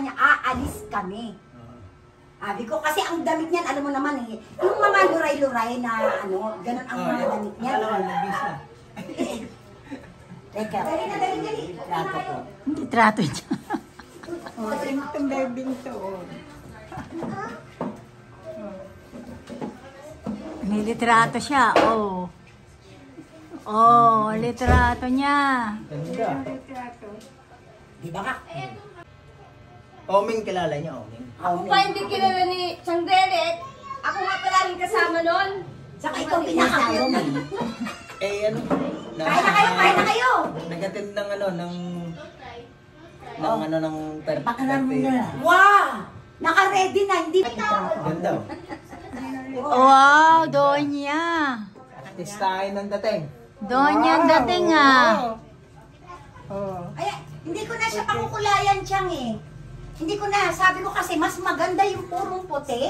kanya, aalis kami. Sabi ko, kasi ang damit niyan, alam mo naman eh, yung mga luray-luray na ano, ganun ang mga damit niyan. Teka. Dali. Trato ko. Hindi trato niya. Itong bebing to. May litrato siya, oh. Oh, litrato niya. Di ba ka? Oming kilala niya, Oming. Ako pa hindi kilala ni Chang Derek. Ako nga palaging kasama nun. Saka ikaw pinakayo mo. Eh, ano? Kain na kayo! Nag-attend ng ano, ng Pakaran mo na. Wow! Naka-ready na, hindi. Ganda. Wow, Donya. Tistahin ng dating. Donya ang dating ah. Ay, hindi ko na siya pakukulayan, Chang eh. Hindi ko na. Sabi ko kasi, mas maganda yung purong puti.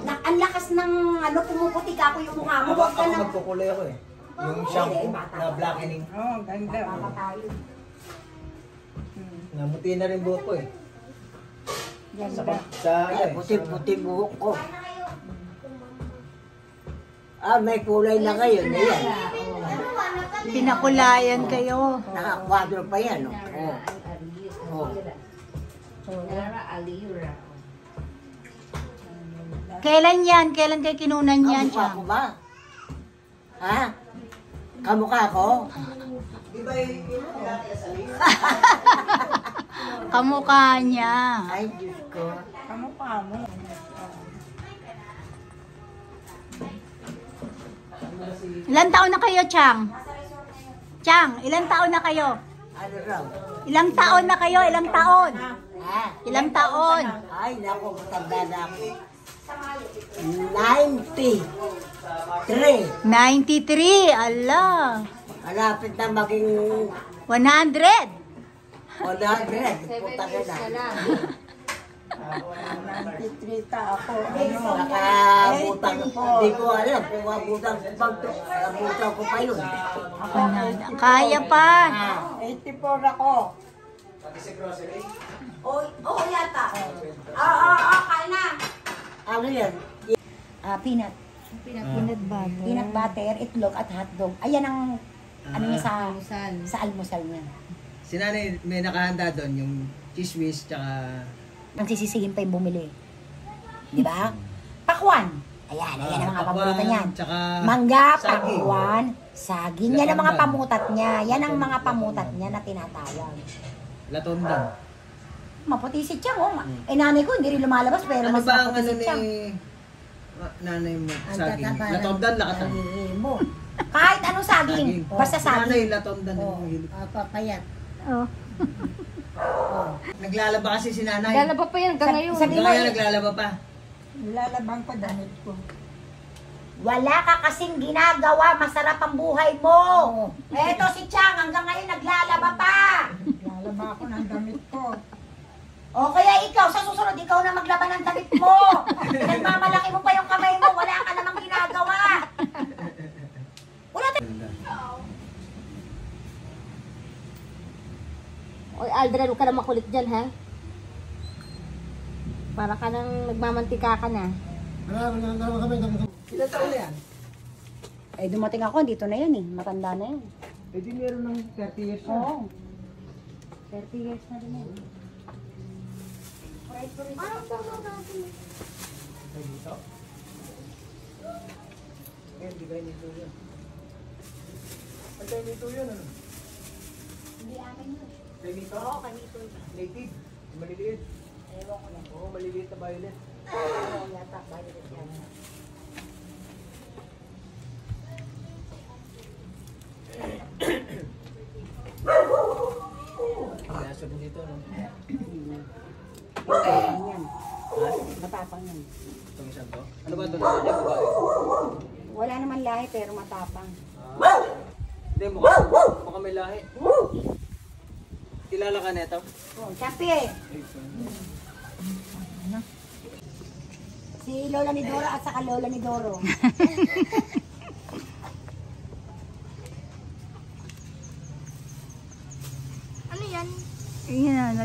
Ang lakas ng ano, pumuputi ka ako yung mukha mo. Huwag ka Ako na. magkukulay ako eh. Yung shampoo na blackening. Ganda. Namuti na rin buhok ko eh. Sa Puti-puti buhok ko. May kulay na ngayon. Ayan. Pinakulayan kayo. Nakakwadro pa yan. Kailan yan? Kailan kayo kinunan yan Kamukha siya? ko ba? Ha? Kamukha ko? Di ba yung Kamukha niya. Ay, Diyos ko. Kamukha mo. Ilang taon na kayo, Chang? Chang, ilang taon na kayo? Ano raw? Ilang taon na kayo? Ilang taon? Ha? Ilang taon? Ay, naku, matanda na ako. 93. 93. Ala. Malapit na maging 100. 100. Puta ka na. 93 ta ako. Nakabutang. Hindi ko alam kung abutang ko pa yun. Kaya pa. 84 ako. Oo, yata. Kain na. Ano yan? Peanut. Peanut butter. Peanut butter, itlog at hotdog. Ayan ang ano niya sa almusal niya. Si nanay may nakahanda doon yung chismis tsaka Ang sisisigin pa yung bumili. Di ba? Pakwan. Ayan ang mga paborito niyan. Tsaka Mangga, saging. pakwan, saging. Yan ang mga pamutat niya. Yan ang mga pamutat niya na tinatawag. latondan. Maputi si Chang, oh. Nanay ko hindi rin lumalabas, pero Ano mas ba ang maputi ano si ni Chang. nanay mo saging? Latondan, lakatan. Mo. Kahit anong saging, basta saging. Nanay, latondan. Papayat. Oh. Naglalaba kasi si nanay. Lalaba pa yan hanggang ngayon. Sabi Hanggang mo, ngayon naglalaba pa. Lalabang ko damit ko. wala ka kasing ginagawa, masarap ang buhay mo. Eto si Chang, hanggang ngayon naglalaba pa. Lalaba ako ng damit ko. O kaya ikaw, sa susunod, ikaw na maglaba ng damit mo. Nagmamalaki mo pa yung kamay mo, wala ka namang ginagawa. Wala Oy, Aldrin, huwag ka na makulit dyan, ha? Para ka nang nagmamantika ka na. Ilan taon na yan? Eh, dumating ako, dito na yan eh. Matanda na yan. Eh di meron ng 30 years na. Oo. 30 years na rin yan. Ay, dito. Eh, di ba nito yun? Ay, kayo nito yun, ano? Hindi amin yun. Kayo nito? Oo, kanito yun. Native? Maliliit? Ewan ko lang. Oo, maliliit na violet. Oo, yata. Violet yan. May aso din dito, no? Matapang yan. Matapang yan. Itong isang to? Ano ba ito? Hindi, babae. Wala naman lahi, pero matapang. Hindi, mukha may lahi. Kilala ka neto? Oh, Chapi. Si Lola ni Dora at saka Lola ni Doro. Yan,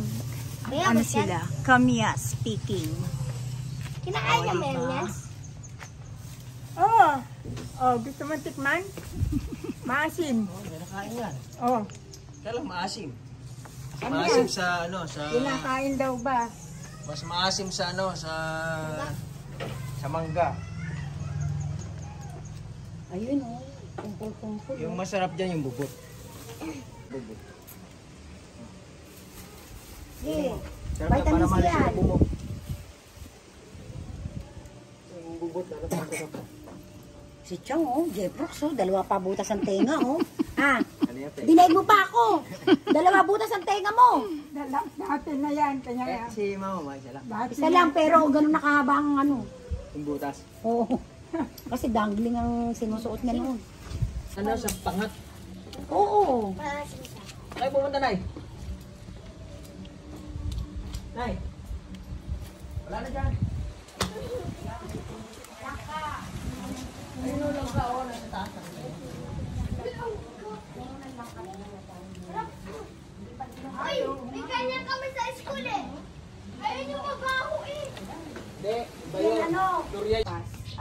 Ano sila? Kamiya speaking. Kinakain niya diba? menyas? Oo. Oh, gusto mo tikman? Maasim. May nakain yan. Oh, Kaya lang maasim. Mas Ano maasim yan? sa ano, sa... kinakain daw ba? Mas maasim sa ano, sa mangga. Ayun oh. Kumpul-kumpul. Yung masarap dyan yung bubot. Bubot. Sige. Sarap na Vitamins para malis yan. yung bubot. Yung bubot, ano pa masarap. Si Chong oh, Jeprox oh, 2 pa butas ang tenga oh. Ah, Ano yan, te? dinaig mo pa ako. 2 butas ang tenga mo. Dati na yan. Kanya Eh, si mama, may isa lang. dati Isa lang pero ganun nakahaba ang ano. Yung butas. Oo. Kasi dangling ang sinusuot niya noon. Ano, sa pangat. Oo. Ay, pumunta, Nay. Nay. Wala na dyan. Ayun lang ka, oh, nasa taas. Ay, may kanya kami sa school eh. Ayun yung mabaho eh. Hindi, iba yun. Ano? Durian.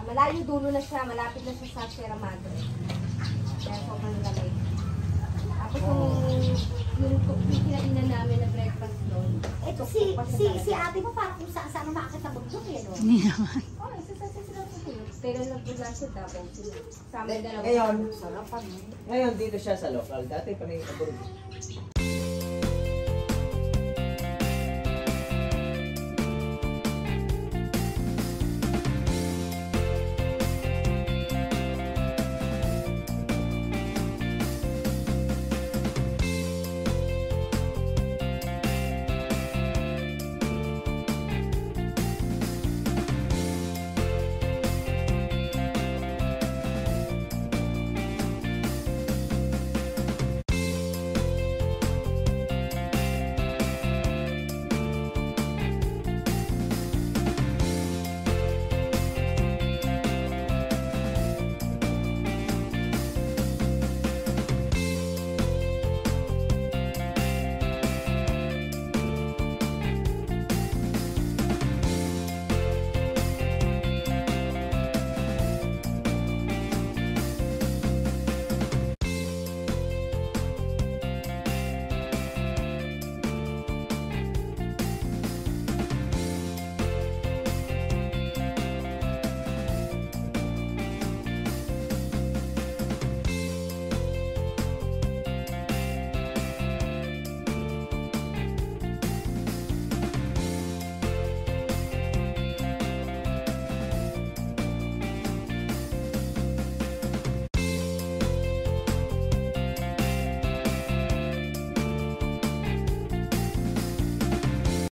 Malayo dulo na siya, malapit na siya sa Sierra Madre. Kaya sobrang lamig. Tapos yung kinainan namin na breakfast doon. Eto si ate mo parang kung saan umakit na bundok eh no. Hindi naman. Oh, isa sila tulog. Pero nagbuga siya Davao sila. Sa amin dalawa. Ngayon, dito siya sa local. Dati pa rin abroad.